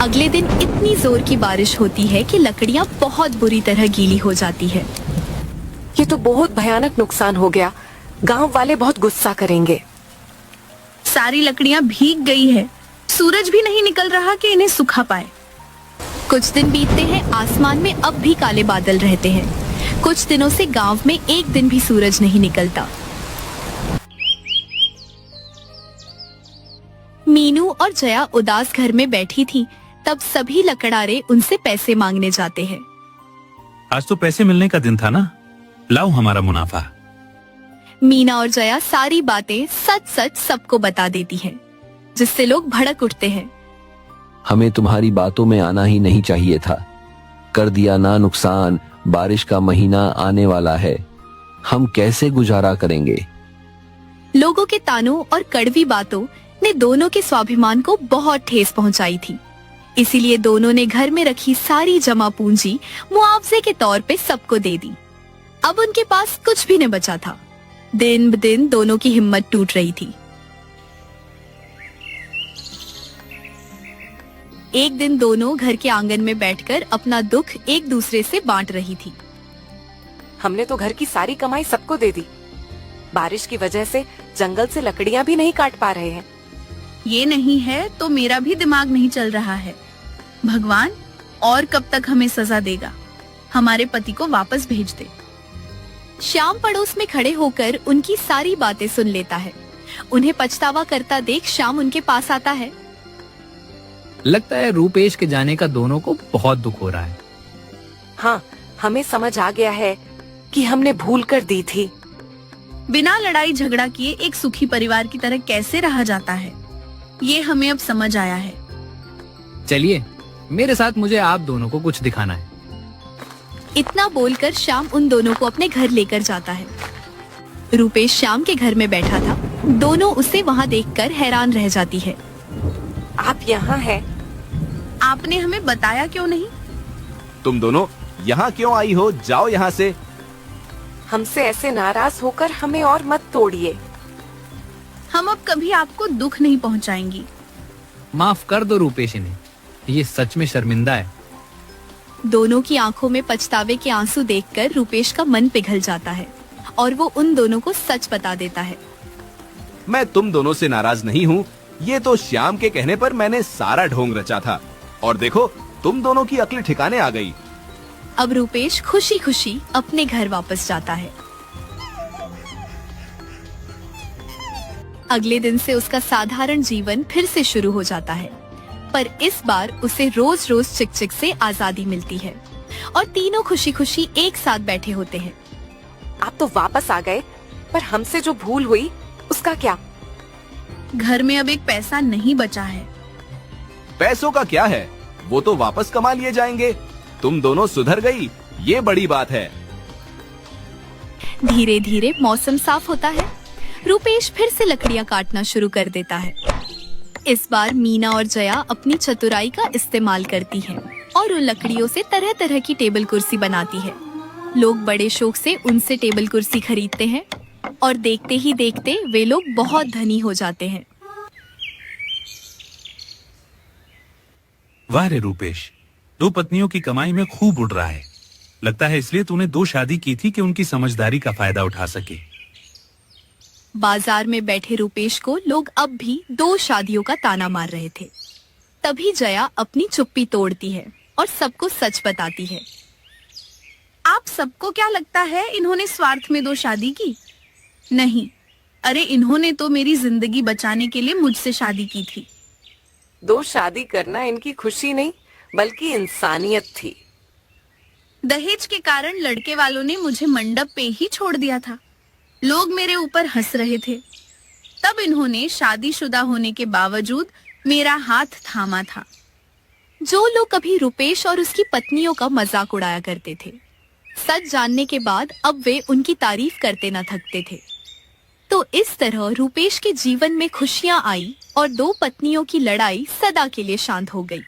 अगले दिन इतनी जोर की बारिश होती है कि लकड़ियाँ बहुत बुरी तरह गीली हो जाती है। ये तो बहुत भयानक नुकसान हो गया। गांव वाले बहुत गुस्सा करेंगे। सारी लकड़ियाँ भीग गई है। सूरज भी नहीं निकल रहा कि इन्हें सुखा पाए। कुछ दिन बीतते हैं, आसमान में अब भी काले बादल रहते हैं। कुछ दिनों से गांव में एक दिन भी सूरज नहीं निकलता। मीनू और जया उदास घर में बैठी थी। तब सभी लकड़ारे उनसे पैसे मांगने जाते हैं। आज तो पैसे मिलने का दिन था ना, लाओ हमारा मुनाफा। मीना और जया सारी बातें सच सच सबको बता देती हैं, जिससे लोग भड़क उठते हैं। हमें तुम्हारी बातों में आना ही नहीं चाहिए था। कर दिया ना नुकसान, बारिश का महीना आने वाला है, हम कैसे गुजारा करेंगे। लोगों के तानों और कड़वी बातों ने दोनों के स्वाभिमान को बहुत ठेस पहुंचाई थी। इसीलिए दोनों ने घर में रखी सारी जमा पूंजी मुआवजे के तौर पे सबको दे दी। अब उनके पास कुछ भी नहीं बचा था। दिन ब दिन दोनों की हिम्मत टूट रही थी। एक दिन दोनों घर के आंगन में बैठकर अपना दुख एक दूसरे से बांट रही थी। हमने तो घर की सारी कमाई सबको दे दी। बारिश की वजह से जंगल से लकड़ियां भी नहीं काट पा रहे हैं। ये नहीं है तो मेरा भी दिमाग नहीं चल रहा है। भगवान और कब तक हमें सजा देगा? हमारे पति को वापस भेज दे। श्याम पड़ोस में खड़े होकर उनकी सारी बातें सुन लेता है। उन्हें पछतावा करता देख श्याम उनके पास आता है। लगता है रूपेश के जाने का दोनों को बहुत दुख हो रहा है। हाँ, हमें समझ आ गया है कि हमने भूल कर दी थी। बिना लड़ाई झगड़ा किए एक सुखी परिवार की तरह कैसे रहा जाता है, ये हमें अब समझ आया है। चलिए मेरे साथ, मुझे आप दोनों को कुछ दिखाना है। इतना बोलकर श्याम उन दोनों को अपने घर लेकर जाता है। रूपेश श्याम के घर में बैठा था। दोनों उसे वहाँ देखकर हैरान रह जाती है। आप यहाँ हैं? आपने हमें बताया क्यों नहीं? तुम दोनों यहाँ क्यों आई हो? जाओ यहाँ से। हमसे ऐसे नाराज होकर हमें और मत तोड़िए। हम अब कभी आपको दुख नहीं पहुँचाएंगी। माफ कर दो रूपेश इन्हें, ये सच में शर्मिंदा है। दोनों की आंखों में पछतावे के आंसू देखकर रूपेश का मन पिघल जाता है और वो उन दोनों को सच बता देता है। मैं तुम दोनों से नाराज नहीं हूँ। ये तो श्याम के कहने पर मैंने सारा ढोंग रचा था, और देखो तुम दोनों की अक्ल ठिकाने आ गई। अब रूपेश खुशी खुशी अपने घर वापस जाता है। अगले दिन से उसका साधारण जीवन फिर से शुरू हो जाता है, पर इस बार उसे रोज रोज चिकचिक से आजादी मिलती है और तीनों खुशी खुशी एक साथ बैठे होते हैं। आप तो वापस आ गए, पर हमसे जो भूल हुई उसका क्या? घर में अब एक पैसा नहीं बचा है। पैसों का क्या है, वो तो वापस कमा लिए जाएंगे। तुम दोनों सुधर गई, ये बड़ी बात है। धीरे धीरे मौसम साफ होता है। रूपेश फिर से लकड़ियां काटना शुरू कर देता है। इस बार मीना और जया अपनी चतुराई का इस्तेमाल करती हैं और उन लकड़ियों से तरह तरह की टेबल कुर्सी बनाती है। लोग बड़े शौक से उनसे टेबल कुर्सी खरीदते हैं और देखते ही देखते वे लोग बहुत धनी हो जाते हैं। वाह रे रूपेश, 2 पत्नियों की कमाई में खूब उड़ रहा है। लगता है इसलिए तूने 2 शादी की थी कि उनकी समझदारी का फायदा उठा सके। बाजार में बैठे रूपेश को लोग अब भी 2 शादियों का ताना मार रहे थे। तभी जया अपनी चुप्पी तोड़ती है और सबको सच बताती है। आप सबको क्या लगता है इन्होंने स्वार्थ में 2 शादी की? नहीं, अरे इन्होंने तो मेरी जिंदगी बचाने के लिए मुझसे शादी की थी। 2 शादी करना इनकी खुशी नहीं बल्कि इंसानियत थी। दहेज के कारण लड़के वालों ने मुझे मंडप पे ही छोड़ दिया था। लोग मेरे ऊपर हंस रहे थे। तब इन्होंने शादीशुदा होने के बावजूद मेरा हाथ थामा था। जो लोग कभी रूपेश और उसकी पत्नियों का मजाक उड़ाया करते थे, सच जानने के बाद अब वे उनकी तारीफ करते न थकते थे। तो इस तरह रूपेश के जीवन में खुशियां आई और 2 पत्नियों की लड़ाई सदा के लिए शांत हो गई।